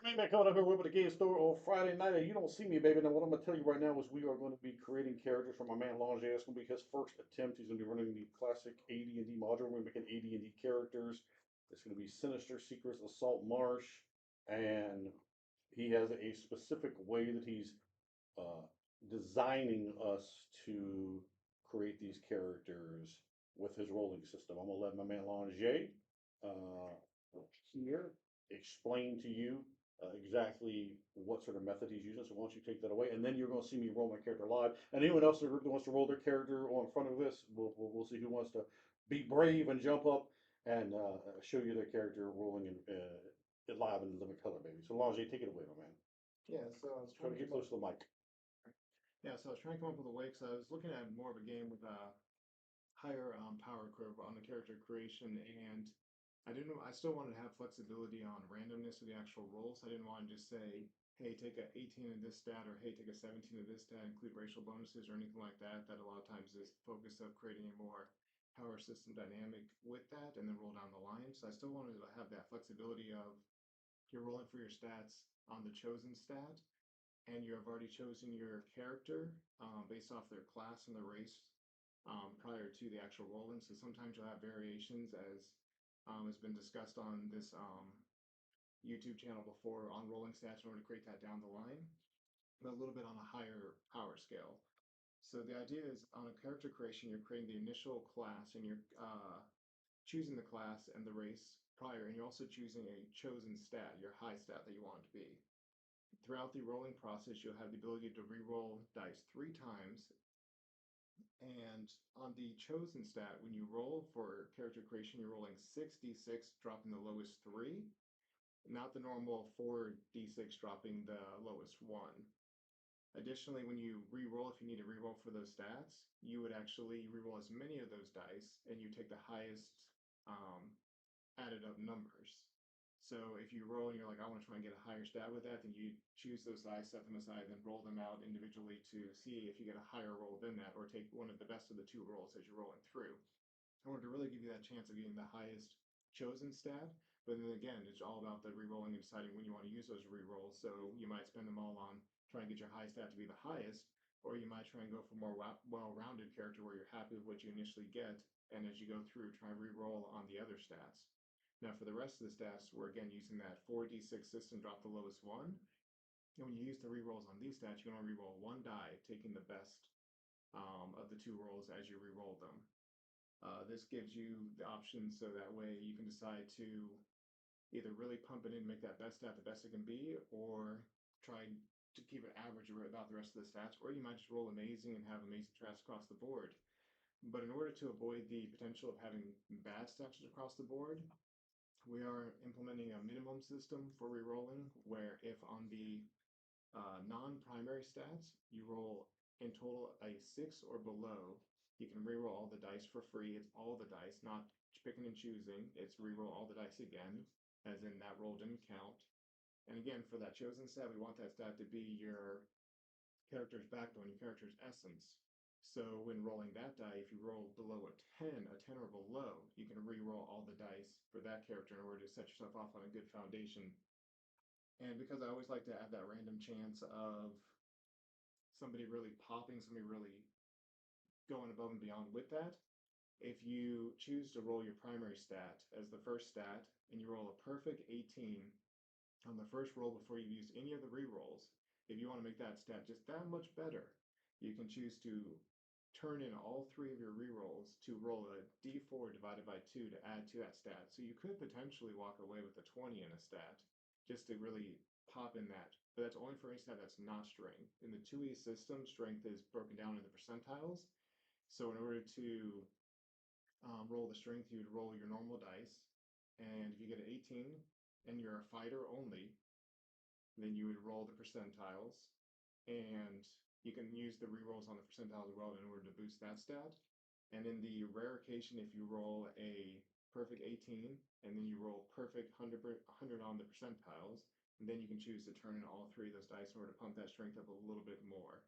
Maybe I coming up here with the game store on Friday night, and you don't see me, baby. Now, what I'm gonna tell you right now is we are going to be creating characters for my man Lawnjae. It's gonna be his first attempt. He's gonna be running the classic AD&D module. We're making AD&D characters. It's gonna be Sinister Secrets, Assault Marsh, and he has a specific way that he's uh, designing us to create these characters with his rolling system. I'm gonna let my man Lawnjae uh, here explain to you exactly what sort of method he's using. So why don't you take that away, and then you're going to see me roll my character live. And anyone else that wants to roll their character on front of this, we'll see who wants to be brave and jump up and show you their character rolling live in living color, baby. So Lawnjae, take it away, my man. Yeah, so I was Try trying to to get come up. close to the mic. Yeah, so I was trying to come up with a way because I was looking at more of a game with a higher power curve on the character creation, and I didn't. I still wanted to have flexibility on randomness of the actual rolls. I didn't want to just say, "Hey, take a 18 of this stat," or "Hey, take a 17 of this stat," include racial bonuses or anything like that. That a lot of times is focus of creating a more power system dynamic with that, and then roll down the line. So I still wanted to have that flexibility of you're rolling for your stats on the chosen stat, and you have already chosen your character based off their class and their race prior to the actual rolling. So sometimes you'll have variations, as has been discussed on this YouTube channel before, on rolling stats in order to create that down the line, but a little bit on a higher power scale. So the idea is on a character creation, you're creating the initial class and you're choosing the class and the race prior, and you're also choosing a chosen stat, your high stat that you want it to be. Throughout the rolling process, you'll have the ability to re-roll dice 3 times. And on the chosen stat, when you roll for character creation, you're rolling 6d6, dropping the lowest 3, not the normal 4d6, dropping the lowest 1. Additionally, when you re-roll, if you need to re-roll for those stats, you would actually re-roll as many of those dice, and you take the highest um, added up numbers. So if you roll and you're like, I want to try and get a higher stat with that, then you choose those dice, set them aside, then roll them out individually to see if you get a higher roll than that, or take one of the best of the two rolls as you're rolling through, in order to really give you that chance of getting the highest chosen stat. But then again, it's all about the re-rolling and deciding when you want to use those re-rolls. So you might spend them all on trying to get your high stat to be the highest, or you might try and go for more well-rounded character where you're happy with what you initially get, and as you go through, try and re-roll on the other stats. Now for the rest of the stats, we're again using that 4d6 system, drop the lowest 1. And when you use the re-rolls on these stats, you can only re-roll 1 die, taking the best of the two rolls as you re-roll them. This gives you the option so that way you can decide to either really pump it in and make that best stat the best it can be, or try to keep it average about the rest of the stats, or you might just roll amazing and have amazing stats across the board. But in order to avoid the potential of having bad stats across the board, we are implementing a minimum system for re-rolling, where if on the non-primary stats you roll in total a 6 or below, you can re-roll all the dice for free. It's all the dice, not picking and choosing. It's re-roll all the dice again, as in that roll didn't count. And again, for that chosen stat, we want that stat to be your character's backbone, your character's essence. So when rolling that die, if you roll below a 10 or below, you can re-roll all the dice for that character in order to set yourself off on a good foundation. And because I always like to add that random chance of somebody really popping, somebody really going above and beyond with that, if you choose to roll your primary stat as the first stat and you roll a perfect 18 on the first roll before you've used any of the re-rolls, if you want to make that stat just that much better, you can choose to turn in all 3 of your re-rolls to roll a d4 divided by 2 to add to that stat. So you could potentially walk away with a 20 in a stat just to really pop in that. But that's only for any stat that's not strength. In the 2E system, strength is broken down into percentiles. So in order to roll the strength, you would roll your normal dice. And if you get an 18 and you're a fighter only, then you would roll the percentiles, and you can use the rerolls on the percentiles as well in order to boost that stat. And in the rare occasion, if you roll a perfect 18 and then you roll perfect 100 on the percentiles, and then you can choose to turn in all 3 of those dice in order to pump that strength up a little bit more.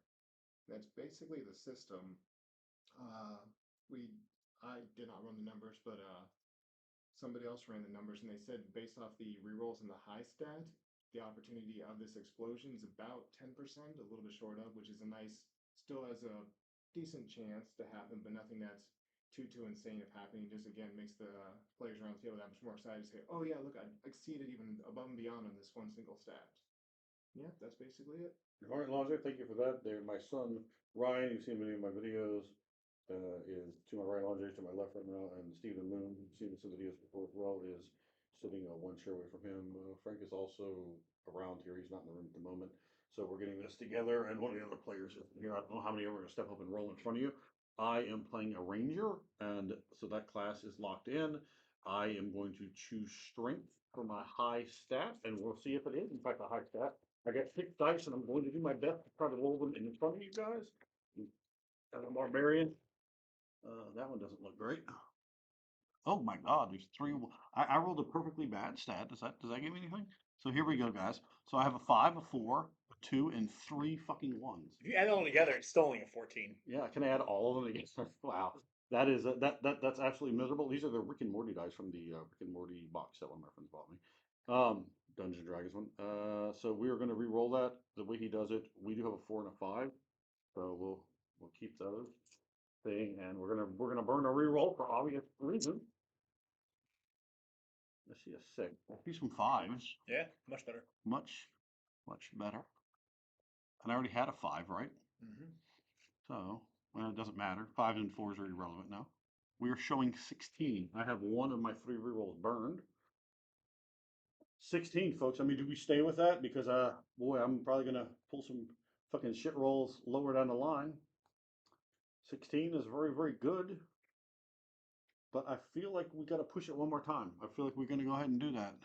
That's basically the system. Uh, we I did not run the numbers, but somebody else ran the numbers, and they said based off the rerolls and the high stat, the opportunity of this explosion is about 10%, a little bit short of, which is a nice, still has a decent chance to happen, but nothing that's too insane of happening. Just again makes the players around the table that much more excited to say, oh yeah, look, I exceeded even above and beyond on this one single stat. Yeah, that's basically it. All right, Lawnjae, thank you for that. There, my son Ryan, you've seen many of my videos, is to my right. Lawnjae to my left right now, and Stephen Moon, you've seen some videos before as well, is sitting one chair away from him. Frank is also around here. He's not in the room at the moment, so we're getting this together. And one of the other players is here. I don't know how many are going to step up and roll in front of you. I am playing a ranger, and so that class is locked in. I am going to choose strength for my high stat, and we'll see if it is in fact a high stat. I got 6 dice, and I'm going to do my best to try to roll them in front of you guys. And a barbarian. That one doesn't look great. Oh my God, there's three. I rolled a perfectly bad stat. Does that give me anything? So here we go, guys. So I have a 5, a 4, a 2, and 3 fucking ones. If you add it all together, it's still only a 14. Yeah, can I add all of them together? Wow, that is that's absolutely miserable. These are the Rick and Morty dice from the Rick and Morty box that one of my friends bought me. Dungeons and Dragons one. So we are going to re-roll that the way he does it. We do have a 4 and a 5, so we'll keep those thing, and we're gonna burn a re-roll for obvious reasons. Let's see a 6. Let's see some 5s. Yeah, much better. Much better. And I already had a 5, right? Mm-hmm. So well, it doesn't matter. 5s and 4s are irrelevant now. We are showing 16. I have one of my 3 rerolls burned. 16, folks. I mean, do we stay with that? Because boy, I'm probably gonna pull some fucking shit rolls lower down the line. 16 is very, very good. But I feel like we gotta push it one more time. I feel like we're gonna go ahead and do that.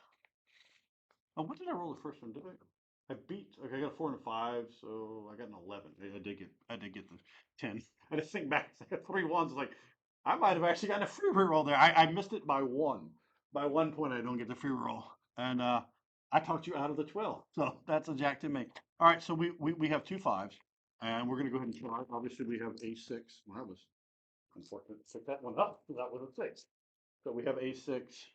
Oh, what did I roll the first one? Did I beat? Okay, I got a 4 and a 5, so I got an 11. I did get the 10. I just think back. I got 3 ones. Like I might have actually gotten a free reroll there. I missed it by 1. By 1 point, I don't get the free roll, and I talked you out of the 12. So that's a jack to me. All right, so we have 2 5s, and we're gonna go ahead and try. Obviously, we have a 6. Well, that was unfortunate. Pick that one up. That was a 6. So we have a 6.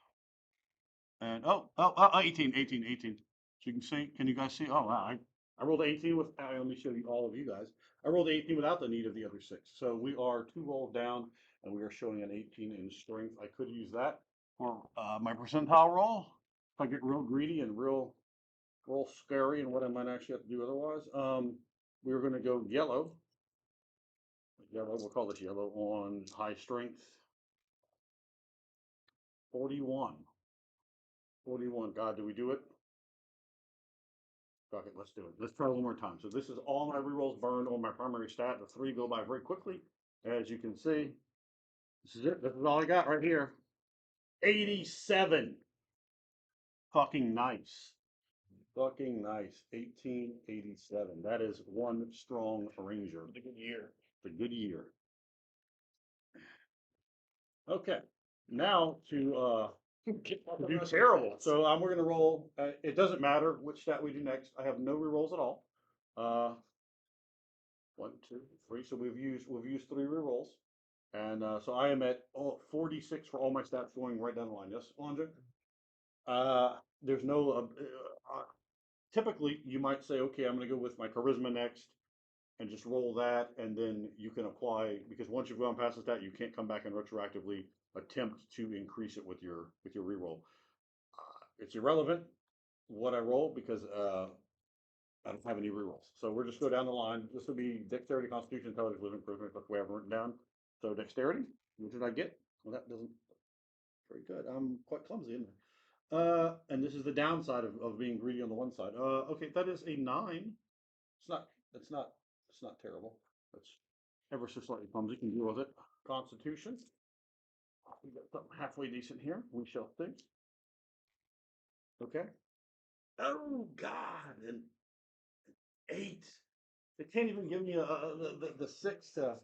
And 18. So you can see, can you guys see? Oh, wow. I rolled 18 with, I only show you all of you guys. I rolled 18 without the need of the other 6. So we are 2 rolls down, and we are showing an 18 in strength. I could use that for my percentile roll. If I get real greedy and real scary and what I might actually have to do otherwise. We were going to go yellow. Yellow, we'll call this yellow on high strength. 41. 41. God, do we do it? Fuck it, let's do it. Let's try one more time. So this is all my rerolls burned on my primary stat. The 3 go by very quickly. As you can see, this is it. This is all I got right here. 87. Fucking nice. Fucking nice. 1887. That is one strong ranger. It's a good year. It's a good year. Okay. Now to do terrible. So we're gonna roll. It doesn't matter which stat we do next. I have no rerolls at all. 1, 2, 3. So we've used 3 rerolls, and so I am at 46 for all my stats going right down the line. Yes, Lawnjae? There's no. Typically, you might say, okay, I'm going to go with my charisma next, and just roll that, and then you can apply because once you've gone past the stat, you can't come back and retroactively attempt to increase it with your reroll. It's irrelevant what I roll because I don't have any rerolls. So we're just go down the line. This will be dexterity, constitution, intelligence, living improvement. That's the way I've written down. So dexterity, what did I get? Well, that doesn't very good. I'm quite clumsy in there. And this is the downside of being greedy on the one side. Okay, that is a 9. It's not terrible. That's ever so slightly clumsy. Can deal with it. Constitution. We got something halfway decent here. We shall see. Okay. Oh God, an 8. They can't even give me the 6 to.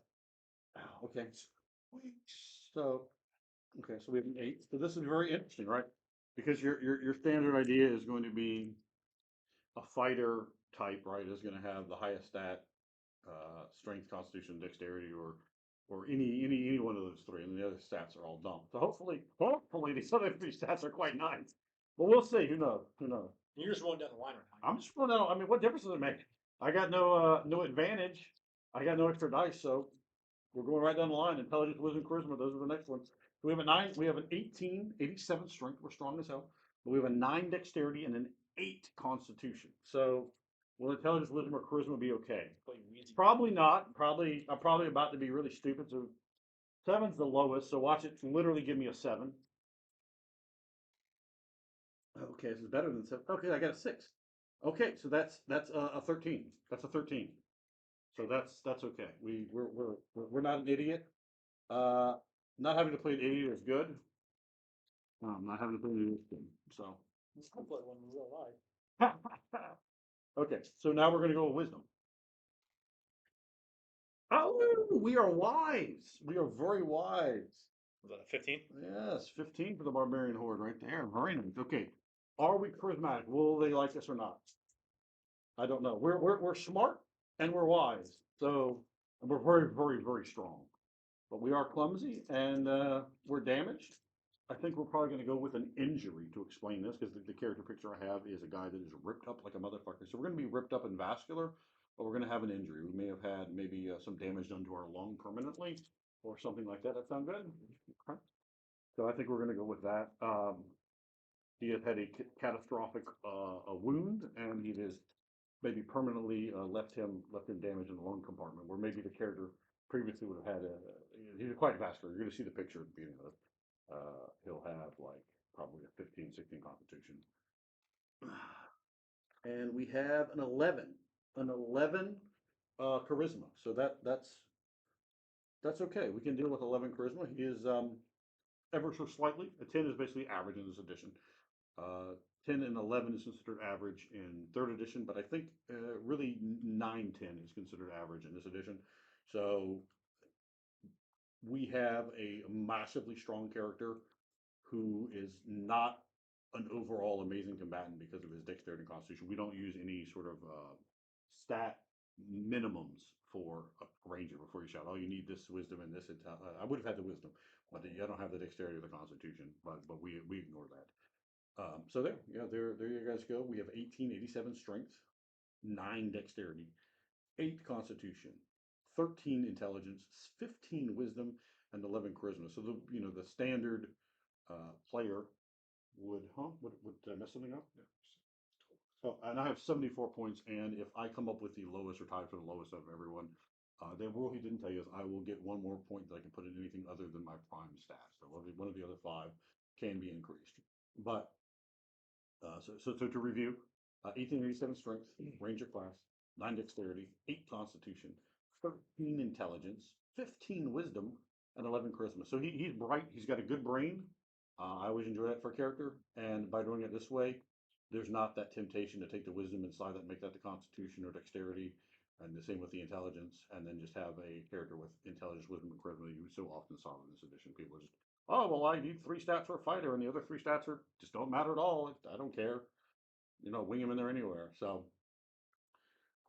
Oh, okay. So okay, so we have an 8. So this is very interesting, right? Because your standard idea is going to be a fighter type, right? Is going to have the highest stat, strength, constitution, dexterity, or any one of those 3, and the other stats are all dumb. So hopefully these other 3 stats are quite nice. But we'll see. Who knows? Who knows? You're just rolling down the line right now. I'm just rolling out. I mean, what difference does it make? I got no advantage. I got no extra dice, so we're going right down the line. Intelligence, wisdom, charisma. Those are the next ones. We have a 9. We have an 18, 87 strength. We're strong as hell. But we have a 9 dexterity and an 8 constitution. So will intelligence, wisdom, or charisma be okay? Probably not. I'm probably about to be really stupid. So 7's the lowest. So watch it literally give me a 7. Okay, this is better than 7. Okay, I got a 6. Okay, so that's a 13. That's a 13. So that's okay. We're not an idiot. Uh, not having to play an idiot is good. Not having to play an idiot is good. So I'll play one in real life. okay, so now we're gonna go with wisdom. Oh, we are wise. We are very wise. Was that a 15? Yes, 15 for the barbarian horde right there. Very nice. Okay, are we charismatic? Will they like us or not? I don't know. We're smart and we're wise. So and we're very strong. But we are clumsy and we're damaged. I think we're probably going to go with an injury to explain this because the character picture I have is a guy that is ripped up like a motherfucker. So we're going to be ripped up and vascular, but we're going to have an injury. We may have had maybe some damage done to our lung permanently or something like that. That sound good? Okay. So I think we're going to go with that. He has had a catastrophic wound, and he has maybe permanently left him damaged in the lung compartment, where maybe the character previously would have had a. He's quite vascular. You're going to see the picture at the beginning of it. He'll have like probably a 15, 16 constitution. And we have an 11, charisma. So that's okay. We can deal with 11 charisma. He is ever so slightly. A 10 is basically average in this edition. 10 and 11 is considered average in third edition, but I think really 9, 10 is considered average in this edition. So we have a massively strong character who is not an overall amazing combatant because of his dexterity and constitution. We don't use any sort of stat minimums for a ranger before you shout. Oh, you need this wisdom and this. I would have had the wisdom, but I don't have the dexterity or the constitution. But we ignore that. So there you guys go. We have 1887 strength, 9 dexterity, 8 constitution, 13 intelligence, 15 wisdom, and 11 charisma. So the standard player would, did I mess something up? Yeah. So, and I have 74 points, and if I come up with the lowest or tied for the lowest of everyone, the rule he didn't tell you is I will get 1 more point that I can put in anything other than my prime stat. So one of the other 5 can be increased. But so to review, 1887 strength, ranger class, 9 dexterity, 8 constitution, 13 intelligence, 15 wisdom, and 11 charisma. So he's bright. He's got a good brain. I always enjoy that for a character. And by doing it this way, there's not that temptation to take the wisdom and slide that and make that the constitution or dexterity. And the same with the intelligence, and then just have a character with intelligence, wisdom, and charisma. You so often saw in this edition. People just, oh well, I need 3 stats for a fighter, and the other 3 stats are just don't matter at all. I don't care. Wing him in there anywhere. So,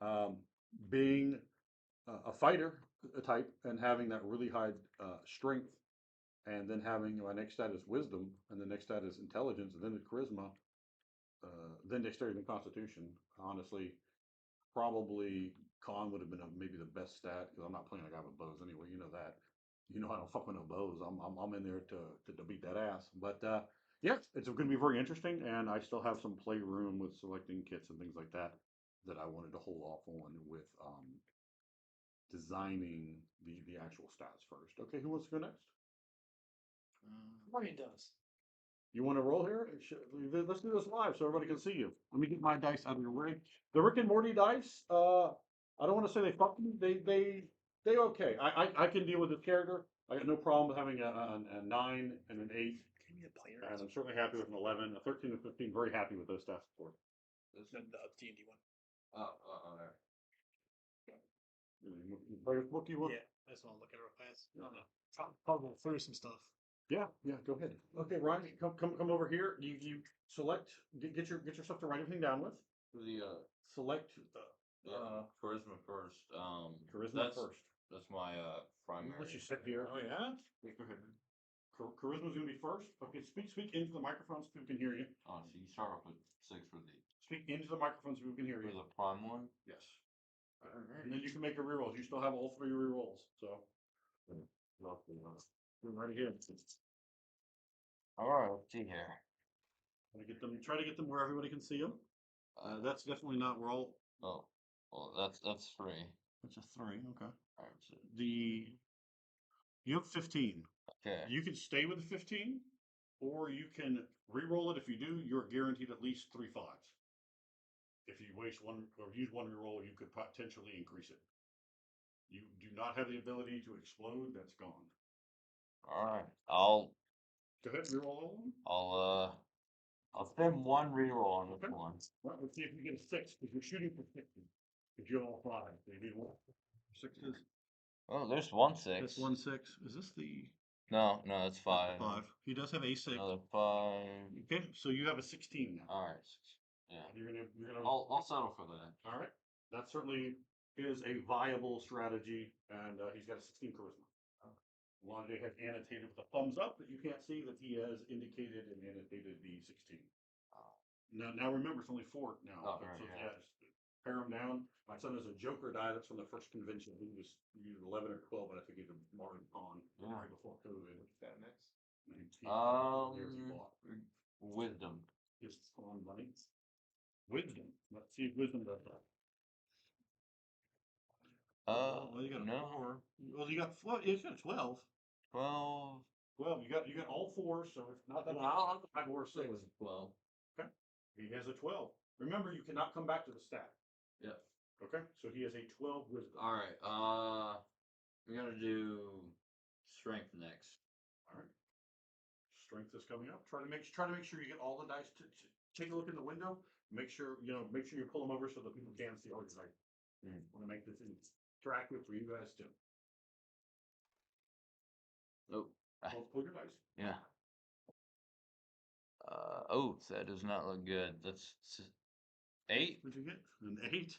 um, being a fighter type and having that really high strength, and then having my next stat is wisdom, and the next stat is intelligence, and then the charisma, then dexterity and constitution. Honestly, probably con would have been maybe the best stat because I'm not playing a guy with bows anyway. You know that. I don't fuck with no bows. I'm in there to beat that ass. But yeah, it's going to be very interesting, and I still have some playroom with selecting kits and things like that that I wanted to hold off on with designing the actual stats first. Okay, who wants to go next? Ryan does. You want to roll here? Let's do this live so everybody can see you. Let me get my dice out of your way. The Rick and Morty dice. I don't want to say they fuck me. They okay. I can deal with this character. I got no problem with having a 9 and an 8. Give me the player. And I'm certainly happy with an 11, a 13, and 15. Very happy with those stats before. The D&D one. There. What do you want? Yeah, I just want to look at it real fast. I don't know. Puzzle through some stuff. Yeah, go ahead. Okay, Ryan, come over here. You select, get your stuff to write everything down with. The Select charisma first. charisma That's first. that's my primary. Let you sit here. Oh yeah. Go ahead. Charisma's gonna be first. Okay, speak into the microphone so people can hear you. Oh, so you start off with 6 for the Speak into the microphone so people can hear for you. the prime one. Yes. And then you can make a reroll. You still have all 3 rerolls, so. Right here. All right, let's see here. Try to get them where everybody can see them. That's definitely not, we're all, Oh, well, that's 3. that's a 3, okay. All right, so, You have 15. okay. You can stay with the 15, or you can re-roll it. If you do, you're guaranteed at least 3 5s. If you waste one or use one re-roll, you could potentially increase it. You do not have the ability to explode. That's gone. All right, I'll Go ahead, re-roll all of them. I'll spend 1 reroll on this Okay. one. Well, let's see if you get a 6, because you're shooting for 60. If you have all 5, so you need 1. 6s. Oh, there's 1 6. That's 1 6. Is this the No, that's 5. 5? He does have a 6. Another 5. Okay, so you have a 16 now. All right. Yeah. You're gonna. I'll settle for that. All right. That certainly is a viable strategy, and he's got a 16 charisma. Lawnjae has annotated with a thumbs up that you can't see that he has indicated and annotated the 16. Now remember, it's only 4 now. Oh, so right, yeah, yeah. just pare him down. My son has a Joker die that's from the first convention. He was 11 or 12, but I think he's a Martin Pond Yeah. right before COVID. What's that next? There's he bought. Wisdom. His on money. Wisdom. Let's see if wisdom does that. Well, you got a No. 4. Well, you got you got a 12. 12. 12. You got all 4s, so it's not that Well, I'll have to bad worse. say it was a 12. Okay. He has a 12. Remember, you cannot come back to the stat. Yeah. Okay. So he has a 12 wisdom. All right. We're gonna do strength next. All right. Strength is coming up. Try to make sure you get all the dice. Take a look in the window. Make sure you pull them over so that people can see. Oh, you're right. Want to make this interactive for you guys too. Oh. Pull your dice. Yeah. Oh, that does not look good. That's 8. What'd you get? An 8.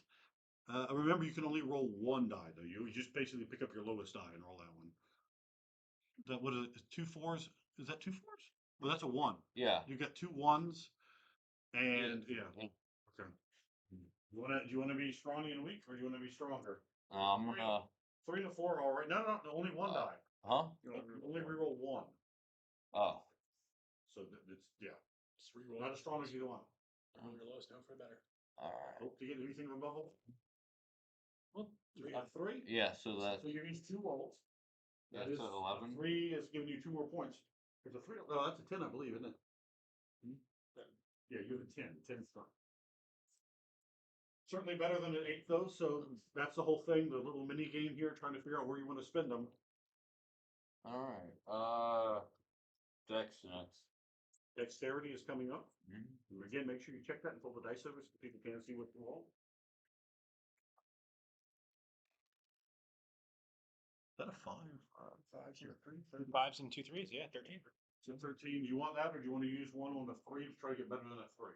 Remember, you can only roll 1 die though. You just basically pick up your lowest die and roll that one. That what is it? 2 4s? Is that 2 4s? Well, that's a 1. Yeah. You got 2 1s, and yeah. Okay. Do you wanna be strong and weak, or do you wanna be stronger? I'm gonna. 3 and a 4 are all right. No, only 1 die. Huh? You only reroll 1. Oh. So it's Just reroll. not as strong as you want. On your lowest, down for better. All right. Hope to get anything above a. Well, you got 3. Yeah. So that's So you use 2 rolls. yeah. That is So 11. 3 is giving you 2 more points. There's a 3. No, that's a 10, I believe, isn't it? Yeah, you have a 10. 10 strong. Certainly better than an 8 though. So that's the whole thing. The little mini game here, trying to figure out where you want to spend them. All right. Dex next. Dexterity is coming up. Mhm. Again, make sure you check that and pull the dice over so people can see what you roll. Is that a 5? 5s and 5s and 2 3s. Yeah, 13. So 13. Do you want that, or do you want to use one on the 3 to try to get better than a 3?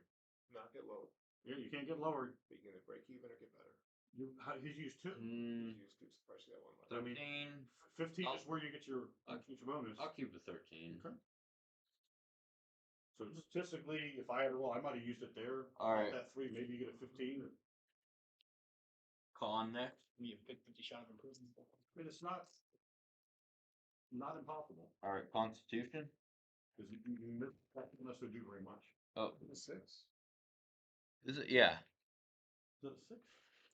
Not get low. Yeah, you can't get lower. But you can break even or get better. He's used 2. Mm, Use 2 surprise you got 1 left. I mean, 13. 15 is where you get your bonus. I'll keep the 13. Okay. So statistically, if I had to roll, I might have used it there. All right. That 3, maybe you get a 15. Con next. You have a 50 shot of improvement. I mean, it's not impossible. All right. Constitution. Because you miss unless they do very much. Oh, A 6. is it? Yeah. Is that a 6?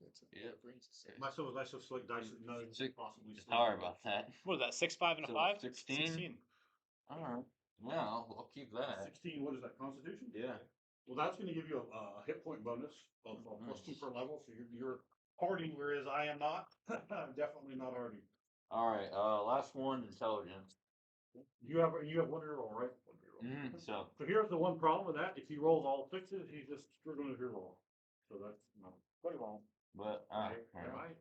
It's a Yeah. green's a 6. Myself slick dice. No, Six. possibly. Sorry about that. What is that? 6 5 and a So 5. 16? All right. Yeah, I'll keep that. 16. What is that? Constitution. Yeah. Well, that's going to give you a hit point bonus of plus 2 Nice. per level. So you're hardy, whereas I am not. I'm definitely not hardy. All right. Last one, intelligence. You have 1 reroll, right? 1 reroll. So So here's the one problem with that. If he rolls all 6s, he's just struggling to reroll. So that's quite wrong. but Right. right.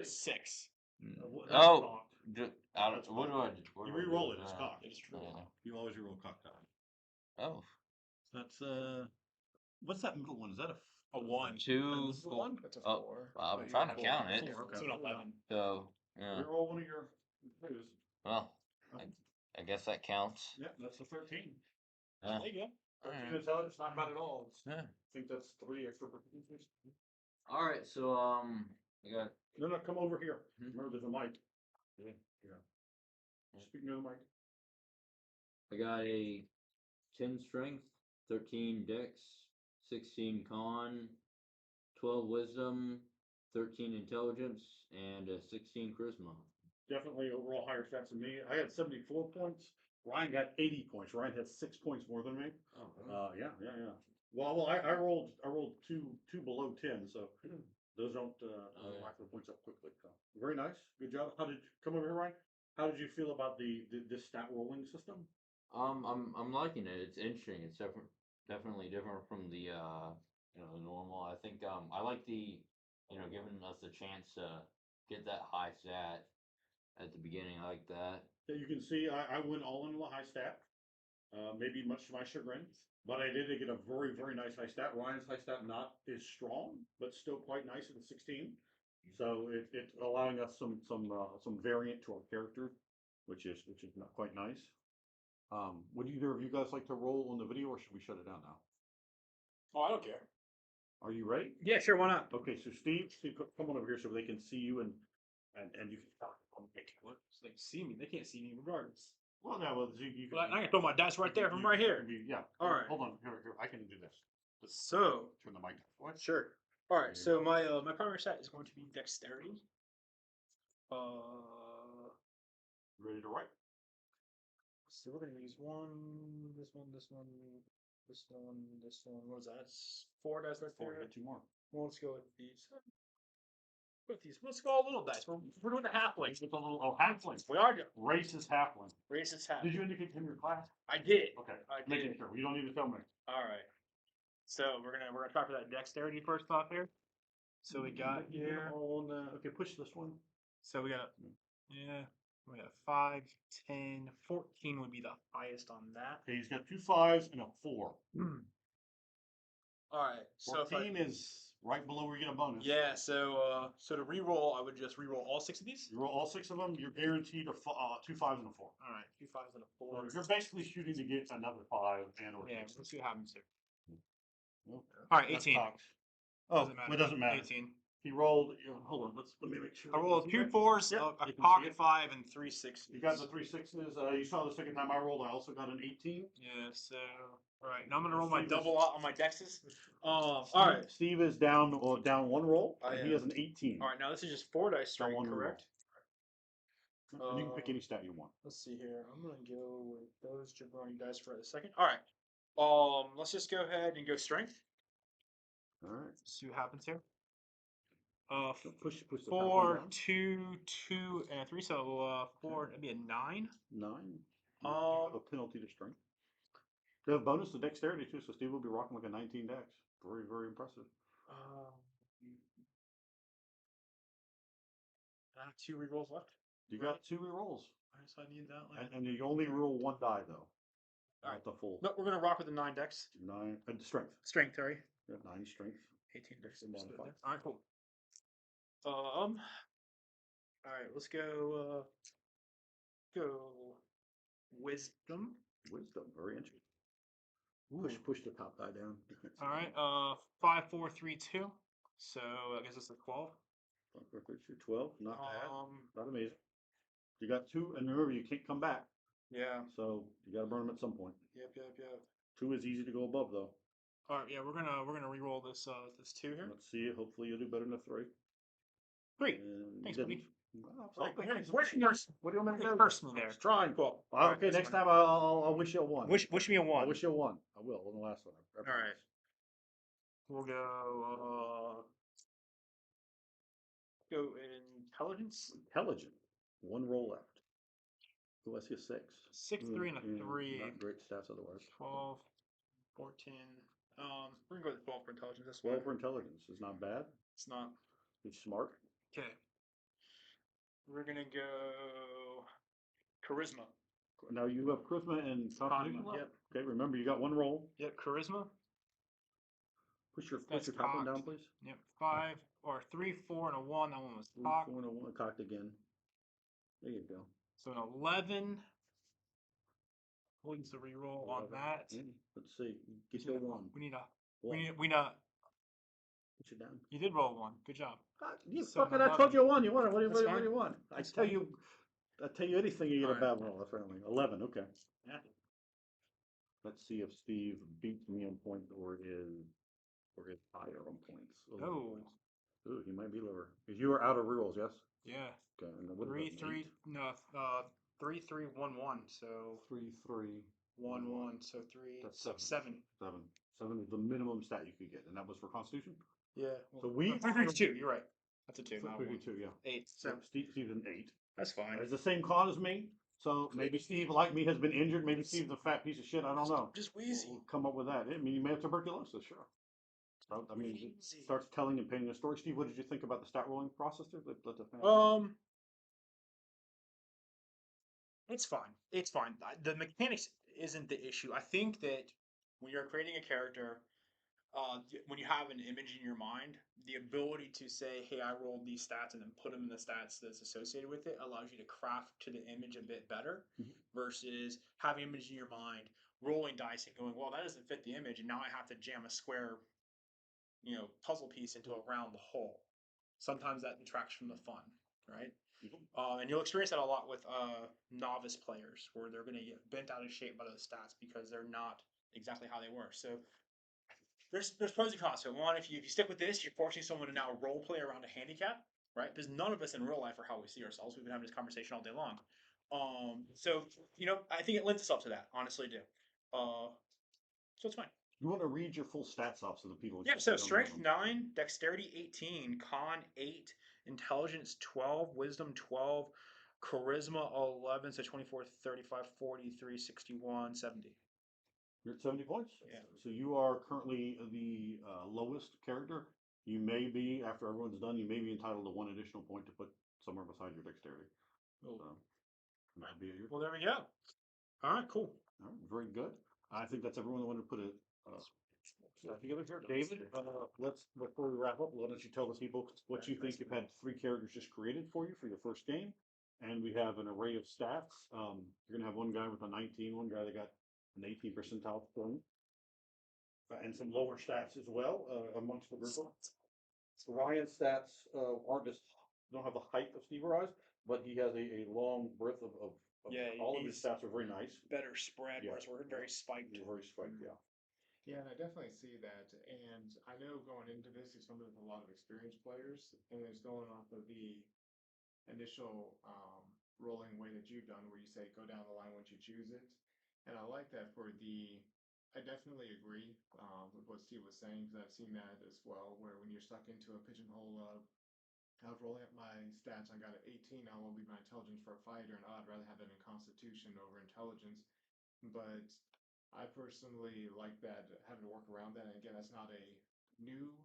6. That's Oh, cocked. what do I do? What You do I do re-roll with it, it's that? cocked. It is true. Yeah. You always reroll cocked die. Oh, That's what's that middle one? Is that A 1. 2. This is a 1? That's a Oh, 4. I'm But you trying got to four. count it. Four, okay. So an 11. So yeah. Reroll one of your twos. Well, I guess that counts. Yeah, that's a 13. Yeah. There you go. 13 intelligence, not bad at all. Yeah. I think that's 3 extra proficiencies. All right, so we got No, no, come over here. Hmm? Remember, there's a mic. Yeah. Speak near the mic. I got a 10 strength, 13 dex, 16 con, 12 wisdom, 13 intelligence, and a 16 charisma. Definitely overall higher stats than me. I had 74 points. Ryan got 80 points. Ryan had 6 points more than me. Oh, Yeah. Well, I rolled two below 10, so those don't yeah. rack the points up quickly. So very nice, good job. How did come over here, Ryan? How did you feel about this stat rolling system? I'm liking it. It's interesting. It's definitely different from the the normal. I think I like the giving us a chance to get that high stat at the beginning. I like that. Yeah, you can see I went all into a high stat, maybe much to my chagrin, but I did get a very, very nice high stat. Ryan's high stat not is strong, but still quite nice at a 16. So it's allowing us some variant to our character, which is not quite nice. Would either of you guys like to roll on the video, or should we shut it down now? Oh, I don't care. Are you ready? Yeah, sure. Why not? Okay, so Steve, come on over here so they can see you and you can talk. What? So they can see me. They can't see me regardless. Well, no, well, you can. Well, I can throw my dice right there from right here. Yeah. All right. Hold on. Here, I can do this. So, Turn the mic down. What? sure. All right. There you So my primary stat is going to be dexterity. Ready to write? So we're gonna use this one. What was that? It's 4 dice right Before we there. get 2 more. Well, let's go with these. Let's go all little dice. We're doing the halflings. With a little halfling. We are doing Race is halfling. racist half. Did you indicate in your class? I did. Okay. I Making did. sure. You don't need to tell me. All right. So we're gonna try for that dexterity first off here. So we got You get here. on. Okay, push this one. So we got 5, 10, 14 would be the highest on that. Okay, he's got 2 5s and a 4. All right. So if 14 is right below where you get a bonus. yeah. So to reroll, I would just reroll all 6 of these. You roll all 6 of them. You're guaranteed 2 5s and a 4. All right. 2 5s and a So 4. you're basically shooting to get another 5 and or Yeah. 6. Let's see what happens here. Nope. All right. That's 18. cocked. Oh, it doesn't matter. 18. He rolled. Hold on. Let me make sure. I rolled You 2 4s, Yep, a you can see pocket it. 5, and 3 6s. You got the 3 6s. You saw the second time I rolled. I also got an 18. Yeah. So all right. Now I'm gonna roll my Steve double is- out on my dexes. All right. Steve is down 1 roll, I and he am. has an 18. All right. Now this is just 4 dice Down strength, 1 correct? roll. And you can pick any stat you want. Let's see here. I'm gonna go with those jabroni dice for a second. All right. Let's just go ahead and go strength. All right. See what happens here. Push the top 4, one down. 2, 2, and a 3. So 4. That'd be a 9. 9. You have a penalty to strength. You have a bonus to dexterity too, so Steve will be rocking like a 19 dex. Very, very impressive. I have 2 rerolls left. You got 2 rerolls. Alright, so I need that one. And you only roll 1 die though. Alright. Not the full. No, we're gonna rock with the 9 dex. 9 strength. Strength, sorry. Yeah, 9 strength. 18 dex. Just modify. Alright, cool. Alright, let's go wisdom. Wisdom, very interesting. Push the top die down. You can't see Alright, that. 5, 4, 3, 2. So I guess it's a 12. 5, 4, 3, 2, 12. Not bad. Um, Not amazing. You got 2, and remember you can't come back. yeah. So you gotta burn them at some point. Yep. 2 is easy to go above though. Alright, yeah, we're gonna re-roll this 2 here. Let's see it. Hopefully you'll do better than a 3. 3. And Thanks, you buddy. didn't. Well, Oh, okay, yeah, thanks. what do you want me to do? Personally there. It's trying. Cool. Well, Alright, okay, that's next fine. time I'll wish you a 1. Wish me a 1. I wish you a 1. I will on the last one. I promise. Alright. We'll go intelligence. Intelligent. 1 roll left. Oh, I see a 6. 6, 3, and a 3. Not great stats otherwise. 12, 14. We're gonna go with 12 for intelligence. That's 12 fine. for intelligence is not bad. It's not. He's smart. Okay. We're gonna go charisma. Now you have charisma and constitution left? Yep. Okay, remember you got 1 roll. Yep, charisma. Push your That's top one down, cocked. please. Yep, 5 or 3, 4, and a 1. That one was 3, cocked. 4, and a 1. Cocked again. There you go. So an 11 We'll use the reroll on that. Let's see. Get your one. We need a. One. We need a. Put you down. You did roll one. Good job. You So fucking, I told 11. you one. You want it. That's What do fine. you want? That's I tell fine. you, I tell you anything, you get a Alright. bad roll, apparently. 11, okay. Let's see if Steve beats me on points or is higher on points. Oh. Ooh, he might be lower. Because you are out of rerolls, yes? Yeah. Okay, and then what is 3 that, 3 eight? no 3 3 1 1. So 3, 3, 1 1. So 3 That's seven. 7. 7. 7 is the minimum stat you could get, and that was for Constitution? Yeah. So we- 2. You're right. That's a 2. Not a 1. 2, yeah. 8. So So Steve's an 8. that's fine. It's the same con as me, so maybe Steve, like me, has been injured. Maybe Steve's a fat piece of shit. I don't know. Just wheezy. We'll come up with that. I mean, you may have tuberculosis, sure. So, I mean, it Wheezy. starts telling and painting a story. Steve, what did you think about the stat rolling process there? Let the fans- It's fine. It's fine. The mechanics isn't the issue. I think that when you're creating a character, when you have an image in your mind, the ability to say, "Hey, I rolled these stats," and then put them in the stats that's associated with it allows you to craft to the image a bit better, Mhm. versus having image in your mind, rolling dice, and going, "Well, that doesn't fit the image," and now I have to jam a square, puzzle piece into a round hole. Sometimes that detracts from the fun, right? Mhm. And you'll experience that a lot with novice players, where they're going to get bent out of shape by those stats because they're not exactly how they were. So there's pros and cons to it. One, if you stick with this, you're forcing someone to now role play around a handicap, right? Because none of us in real life are how we see ourselves. We've been having this conversation all day long. So I think it lends itself to that. Honestly, do. So it's fine. You want to read your full stats off so the people. Yeah. just So don't know strength them. 9, dexterity 18, con 8, intelligence 12, wisdom 12, charisma 11. So 24, 35, 43, 61, 70. You're at 70 points? Yeah. So you are currently the lowest character. You may be, after everyone's done, you may be entitled to one additional point to put somewhere beside your dexterity. Oh. So, that'd be your. Well, there we go. All right, cool. All right, very good. I think that's everyone that wanted to put a stuff together here. David, let's, before we wrap up, why don't you tell the people what you think? You've had 3 characters just created for you for your first game, and we have an array of stats. You're gonna have one guy with a 19, one guy that got an 18 percentile thing, and some lower stats as well amongst the group. Ryan's stats aren't just, don't have the height of Steve or I's, but he has a long breadth of Yeah, all of his he's- stats are very nice. Better spread, Yeah. whereas we're very spiked. You're very spiked, yeah. Yeah, and I definitely see that. And I know going into this, he's somebody with a lot of experienced players, and it's going off of the initial rolling way that you've done, where you say go down the line once you choose it. And I like that for the. I definitely agree with what Steve was saying, because I've seen that as well, where when you're stuck into a pigeonhole of I was rolling up my stats. I got an 18. I will leave my intelligence for a fighter, and I'd rather have that in Constitution over intelligence. But I personally like that, having to work around that. And again, that's not a new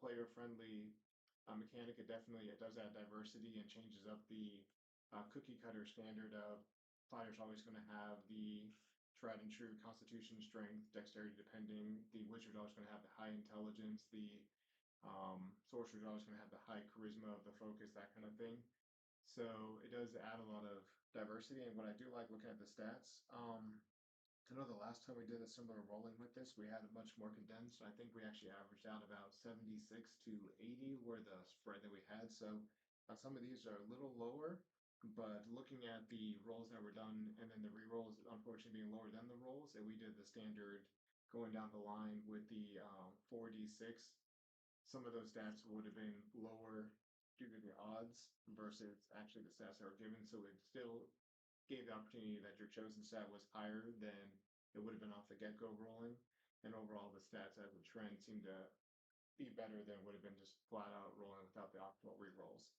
player-friendly mechanic. It does add diversity and changes up the cookie cutter standard of fighters always going to have the tried and true Constitution, strength, dexterity, depending. The wizard always going to have the high intelligence. The sorcerer's always going to have the high charisma of the focus, that kind of thing. So it does add a lot of diversity. And what I do like looking at the stats, I know the last time we did a similar rolling with this, we had it much more condensed. I think we actually averaged out about 76 to 80 were the spread that we had. So some of these are a little lower, but looking at the rolls that were done and then the re-rolls, unfortunately being lower than the rolls, and we did the standard going down the line with the 4d6. Some of those stats would have been lower due to the odds versus actually the stats that were given. So it still gave the opportunity that your chosen stat was higher than it would have been off the get-go rolling. And overall, the stats as a trend seem to be better than would have been just flat out rolling without the optimal re-rolls.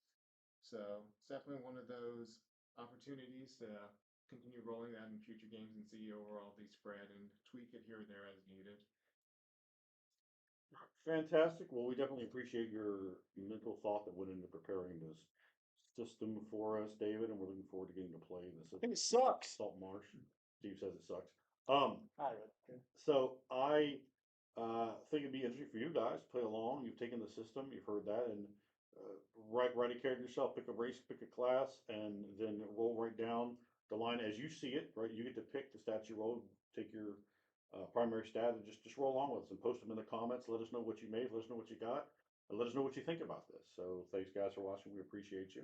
So it's definitely one of those opportunities to continue rolling that in future games and see overall the spread and tweak it here and there as needed. Fantastic. Well, we definitely appreciate your mental thought that went into preparing this system for us, David, and we're looking forward to getting to play this. I think it sucks. Salt Marsh. Steve says it sucks. So I think it'd be interesting for you guys to play along. You've taken the system, you've heard that, and write a character yourself. Pick a race, pick a class, and then roll right down the line as you see it, right? You get to pick the stats you roll, take your primary stat, and just roll on with us and post them in the comments. Let us know what you made, let us know what you got, and let us know what you think about this. So thanks guys for watching. We appreciate you.